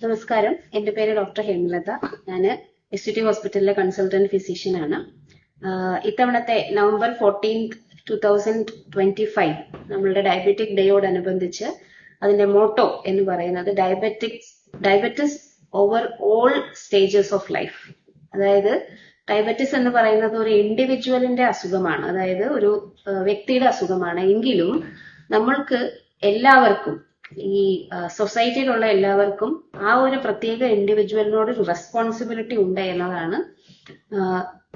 നമസ്കാരം. എന്റെ പേര് ഡോക്ടർ ഹേമലത. ഞാൻ SUT ഹോസ്പിറ്റലിലെ കൺസൾട്ടന്റ് ഫിസിഷ്യൻ ആണ്. ഇത്തവണത്തെ നവംബർ 14, 2025 നമ്മളുടെ ഡയബറ്റിക് ഡേയോടനുബന്ധിച്ച് അതിന്റെ മോട്ടോ എന്ന് പറയുന്നത് diabetes over all stages of life. അതായത് ഡയബറ്റിസ് എന്ന് പറയുന്നത് ഒരു ഇൻഡിവിജ്വലിന്റെ അസുഖമാണ്, അതായത് ഒരു വ്യക്തിയുടെ അസുഖമാണ്. എങ്കിലും നമ്മൾക്ക് എല്ലാവർക്കും, ഈ സൊസൈറ്റിയിലുള്ള എല്ലാവർക്കും ആ ഒരു പ്രത്യേക ഇൻഡിവിജ്വലിനോട് ഒരു റെസ്പോൺസിബിലിറ്റി ഉണ്ട് എന്നതാണ്.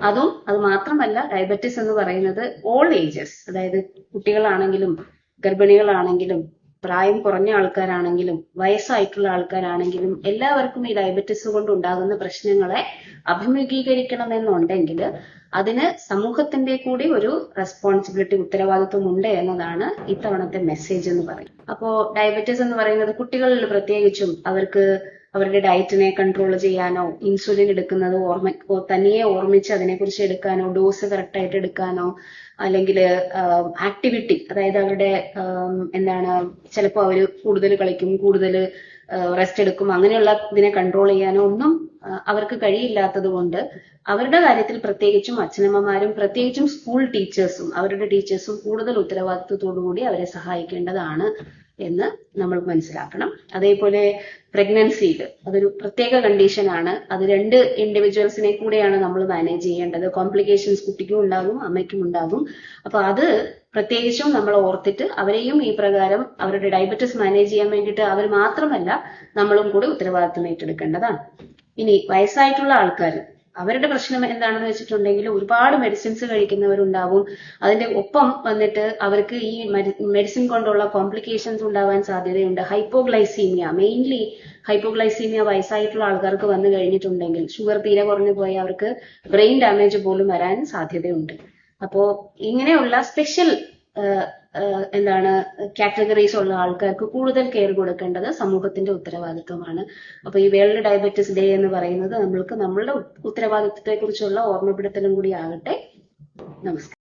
അത് മാത്രമല്ല, ഡയബറ്റിസ് എന്ന് പറയുന്നത് ഓൾ ഏജസ്, അതായത് കുട്ടികളാണെങ്കിലും ഗർഭിണികളാണെങ്കിലും പ്രായം കുറഞ്ഞ ആൾക്കാരാണെങ്കിലും വയസ്സായിട്ടുള്ള ആൾക്കാരാണെങ്കിലും എല്ലാവർക്കും ഈ ഡയബറ്റിസ് കൊണ്ട് ഉണ്ടാകുന്ന പ്രശ്നങ്ങളെ അഭിമുഖീകരിക്കണമെന്നുണ്ടെങ്കിൽ അതിന് സമൂഹത്തിന്റെ കൂടി ഒരു റെസ്പോൺസിബിലിറ്റി, ഉത്തരവാദിത്വം ഉണ്ട് എന്നതാണ് ഇത്തവണത്തെ മെസ്സേജ് എന്ന് പറയും. അപ്പോ ഡയബറ്റിസ് എന്ന് പറയുന്നത് കുട്ടികളിൽ പ്രത്യേകിച്ചും അവർക്ക് അവരുടെ ഡയറ്റിനെ കൺട്രോൾ ചെയ്യാനോ, ഇൻസുലിൻ എടുക്കുന്നത് തനിയെ ഓർമ്മിച്ച് അതിനെക്കുറിച്ച് എടുക്കാനോ, ഡോസ് കറക്റ്റായിട്ട് എടുക്കാനോ, അല്ലെങ്കിൽ ആക്ടിവിറ്റി, അതായത് അവരുടെ ചിലപ്പോൾ അവർ കൂടുതൽ കളിക്കും, കൂടുതൽ റെസ്റ്റ് എടുക്കും, അങ്ങനെയുള്ള ഇതിനെ കൺട്രോൾ ചെയ്യാനോ ഒന്നും അവർക്ക് കഴിയില്ലാത്തത് കൊണ്ട് അവരുടെ കാര്യത്തിൽ പ്രത്യേകിച്ചും അച്ഛനമ്മമാരും പ്രത്യേകിച്ചും സ്കൂൾ ടീച്ചേഴ്സും അവരുടെ ടീച്ചേഴ്സും കൂടുതൽ ഉത്തരവാദിത്വത്തോടു കൂടി അവരെ സഹായിക്കേണ്ടതാണ് എന്ന് നമ്മൾ മനസ്സിലാക്കണം. അതേപോലെ പ്രഗ്നൻസിയിൽ അതൊരു പ്രത്യേക കണ്ടീഷനാണ്. അത് രണ്ട് ഇൻഡിവിജ്വൽസിനെ കൂടെയാണ് നമ്മൾ മാനേജ് ചെയ്യേണ്ടത്. കോംപ്ലിക്കേഷൻസ് കുട്ടിക്കും ഉണ്ടാകും, അമ്മയ്ക്കും ഉണ്ടാകും. അപ്പൊ അത് പ്രത്യേകിച്ചും നമ്മൾ ഓർത്തിട്ട് അവരെയും ഈ പ്രകാരം അവരുടെ ഡയബറ്റിസ് മാനേജ് ചെയ്യാൻ വേണ്ടിയിട്ട് അവർ മാത്രമല്ല നമ്മളും കൂടി ഉത്തരവാദിത്വം ഏറ്റെടുക്കേണ്ടതാണ്. ഇനി വയസ്സായിട്ടുള്ള ആൾക്കാർ, അവരുടെ പ്രശ്നം എന്താണെന്ന് വെച്ചിട്ടുണ്ടെങ്കിൽ ഒരുപാട് മെഡിസിൻസ് കഴിക്കുന്നവരുണ്ടാവും. അതിന്റെ ഒപ്പം വന്നിട്ട് അവർക്ക് ഈ മെഡിസിൻ കൊണ്ടുള്ള കോംപ്ലിക്കേഷൻസ് ഉണ്ടാവാൻ സാധ്യതയുണ്ട്. ഹൈപ്പോഗ്ലൈസീമിയ, മെയിൻലി ഹൈപ്പോഗ്ലൈസീമിയ വയസ്സായിട്ടുള്ള ആൾക്കാർക്ക് വന്നു കഴിഞ്ഞിട്ടുണ്ടെങ്കിൽ, ഷുഗർ തീരെ കുറഞ്ഞു പോയാൽ അവർക്ക് ബ്രെയിൻ ഡാമേജ് പോലും വരാൻ സാധ്യതയുണ്ട്. അപ്പോ ഇങ്ങനെയുള്ള സ്പെഷ്യൽ കാറ്റഗറീസ് ഉള്ള ആൾക്കാർക്ക് കൂടുതൽ കെയർ കൊടുക്കേണ്ടത് സമൂഹത്തിന്റെ ഉത്തരവാദിത്വമാണ്. അപ്പൊ ഈ വേൾഡ് ഡയബറ്റിസ് ഡേ എന്ന് പറയുന്നത് നമ്മൾക്ക് നമ്മളുടെ ഉത്തരവാദിത്വത്തെ കുറിച്ചുള്ള ഓർമ്മപ്പെടുത്തലും കൂടി ആകട്ടെ. നമസ്കാരം.